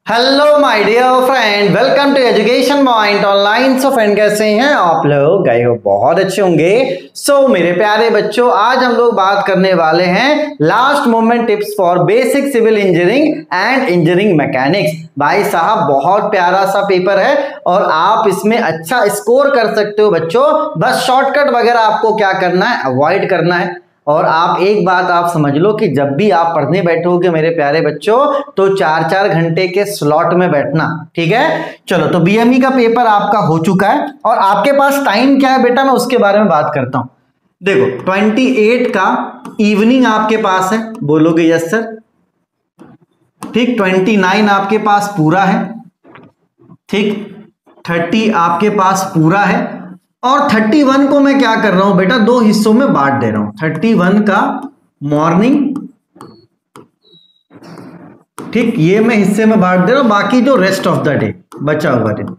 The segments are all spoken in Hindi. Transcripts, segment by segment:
Hello my dear friend, welcome to education point online. So friend, कैसे हैं आप लोग? गए हो बहुत अच्छे होंगे। सो मेरे प्यारे बच्चों, आज हम लोग बात करने वाले हैं last moment tips for basic civil engineering and engineering mechanics. भाई साहब, बहुत प्यारा सा पेपर है और आप इसमें अच्छा स्कोर कर सकते हो बच्चों। बस शॉर्टकट वगैरह आपको क्या करना है, अवॉइड करना है। और आप एक बात आप समझ लो कि जब भी आप पढ़ने बैठोगे मेरे प्यारे बच्चों, तो 4-4 घंटे के स्लॉट में बैठना, ठीक है। चलो, तो बीएमई का पेपर आपका हो चुका है और आपके पास टाइम क्या है बेटा, मैं उसके बारे में बात करता हूं। देखो, 28 का इवनिंग आपके पास है, बोलोगे यस सर, ठीक। 29 आपके पास पूरा है, ठीक। 30 आपके पास पूरा है और 31 को मैं क्या कर रहा हूं बेटा, दो हिस्सों में बांट दे रहा हूं। 31 का मॉर्निंग, ठीक, ये मैं हिस्से में बांट दे रहा हूं। बाकी जो रेस्ट ऑफ द डे बचा हुआ दिन,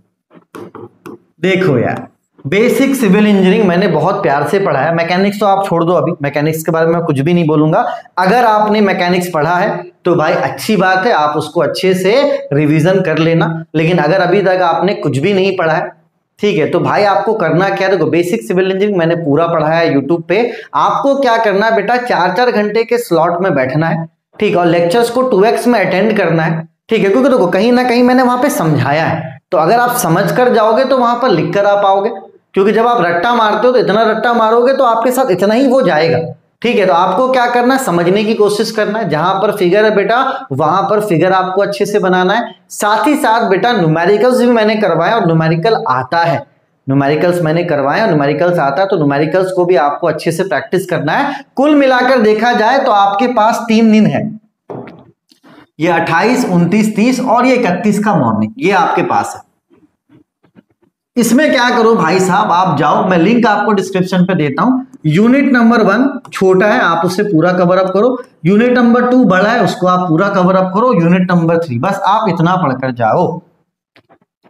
देखो यार, बेसिक सिविल इंजीनियरिंग मैंने बहुत प्यार से पढ़ा है। मैकेनिक्स तो आप छोड़ दो, अभी मैकेनिक्स के बारे में कुछ भी नहीं बोलूंगा। अगर आपने मैकेनिक्स पढ़ा है तो भाई अच्छी बात है, आप उसको अच्छे से रिवीजन कर लेना। लेकिन अगर अभी तक आपने कुछ भी नहीं पढ़ा है, ठीक है, तो भाई आपको करना क्या है। देखो, बेसिक सिविल इंजीनियरिंग मैंने पूरा पढ़ा है यूट्यूब पे। आपको क्या करना है बेटा, 4-4 घंटे के स्लॉट में बैठना है, ठीक, और लेक्चर्स को 2x में अटेंड करना है, ठीक है। क्योंकि देखो, कहीं ना कहीं मैंने वहां पे समझाया है, तो अगर आप समझ कर जाओगे तो वहां पर लिख कर आ पाओगे। क्योंकि जब आप रट्टा मारते हो तो इतना रट्टा मारोगे तो आपके साथ इतना ही वो जाएगा, ठीक है। तो आपको क्या करना है, समझने की कोशिश करना है। जहां पर फिगर है बेटा, वहां पर फिगर आपको अच्छे से बनाना है। साथ ही साथ बेटा न्यूमेरिकल्स भी मैंने करवाया और न्यूमेरिकल आता है, न्यूमेरिकल्स मैंने करवाया और न्यूमेरिकल्स आता है, तो न्यूमेरिकल्स को भी आपको अच्छे से प्रैक्टिस करना है। कुल मिलाकर देखा जाए तो आपके पास 3 दिन है, ये 28, 29, 30 और ये 31 का मॉर्निंग, ये आपके पास है। इसमें क्या करो भाई साहब, आप जाओ, मैं लिंक आपको डिस्क्रिप्शन पे देता हूं। यूनिट नंबर 1 छोटा है, आप उसे पूरा कवर अप करो। यूनिट नंबर 2 बड़ा है, उसको आप पूरा कवर अप करो। यूनिट नंबर 3, बस आप इतना पढ़कर जाओ।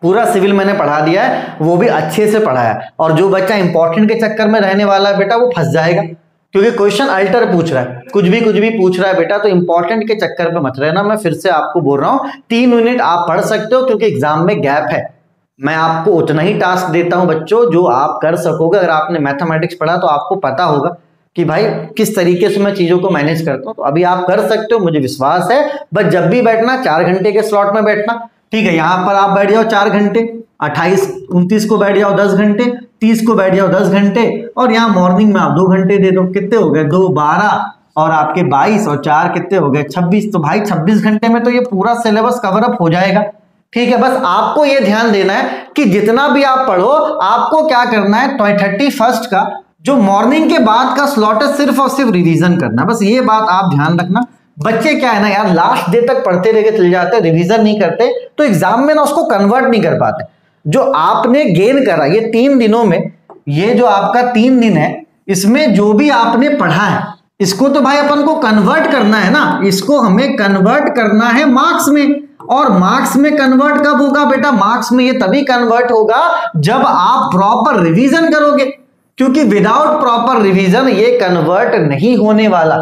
पूरा सिविल मैंने पढ़ा दिया है, वो भी अच्छे से पढ़ा है। और जो बच्चा इंपॉर्टेंट के चक्कर में रहने वाला है बेटा, वो फंस जाएगा। क्योंकि क्वेश्चन अल्टर पूछ रहा है, कुछ भी पूछ रहा है बेटा, तो इंपॉर्टेंट के चक्कर पे मत रहना। मैं फिर से आपको बोल रहा हूं, 3 यूनिट आप पढ़ सकते हो क्योंकि एग्जाम में गैप है। मैं आपको उतना ही टास्क देता हूं बच्चों जो आप कर सकोगे। अगर आपने मैथमेटिक्स पढ़ा तो आपको पता होगा कि भाई किस तरीके से मैं चीजों को मैनेज करता हूं, तो अभी आप कर सकते हो, मुझे विश्वास है। बस जब भी बैठना 4 घंटे के स्लॉट में बैठना, ठीक है। यहां पर आप बैठ जाओ 4 घंटे, 28, 29 को बैठ जाओ 10 घंटे, 30 को बैठ जाओ 10 घंटे और यहाँ मॉर्निंग में आप 2 घंटे दे दो। कितने हो गए, 2 12 और आपके 22 और 4 कितने हो गए, 26। तो भाई 26 घंटे में तो ये पूरा सिलेबस कवर अप हो जाएगा, ठीक है। बस आपको ये ध्यान देना है कि जितना भी आप पढ़ो, आपको क्या करना है, 31 का जो मॉर्निंग के बाद का स्लॉट है, सिर्फ और सिर्फ रिवीजन करना। बस ये बात आप ध्यान रखना। बच्चे क्या है ना यार, लास्ट डे तक पढ़ते रह के चले जाते हैं, रिवीजन नहीं करते, तो एग्जाम में ना उसको कन्वर्ट नहीं कर पाते। जो आपने गेन करा ये 3 दिनों में, ये जो आपका 3 दिन है, इसमें जो भी आपने पढ़ा है, इसको तो भाई अपन को कन्वर्ट करना है ना। इसको हमें कन्वर्ट करना है मार्क्स में। और मार्क्स में कन्वर्ट कब होगा बेटा, मार्क्स में ये तभी कन्वर्ट होगा जब आप प्रॉपर रिवीजन करोगे। क्योंकि विदाउट प्रॉपर रिवीजन ये कन्वर्ट नहीं होने वाला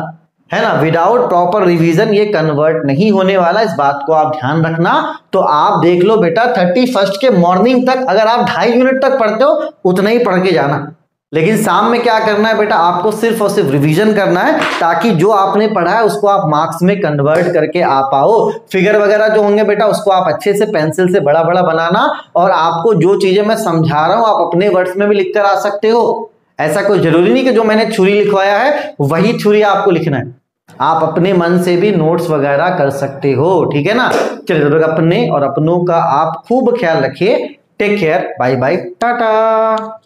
है ना। विदाउट प्रॉपर रिवीजन ये कन्वर्ट नहीं होने वाला, इस बात को आप ध्यान रखना। तो आप देख लो बेटा, 31 के मॉर्निंग तक अगर आप 2.5 यूनिट तक पढ़ते हो उतना ही पढ़ के जाना। लेकिन शाम में क्या करना है बेटा, आपको सिर्फ और सिर्फ रिवीजन करना है, ताकि जो आपने पढ़ा है उसको आप मार्क्स में कन्वर्ट करके आ पाओ। फिगर वगैरह जो होंगे बेटा, उसको आप अच्छे से पेंसिल से बड़ा बड़ा बनाना। और आपको जो चीजें मैं समझा रहा हूं आप अपने वर्ड्स में भी लिखकर आ सकते हो। ऐसा कोई जरूरी नहीं कि जो मैंने थ्योरी लिखवाया है वही थ्योरी आपको लिखना है। आप अपने मन से भी नोट्स वगैरह कर सकते हो, ठीक है ना। चलिए, अपने और अपनों का आप खूब ख्याल रखिए। Take care, bye bye, Tata.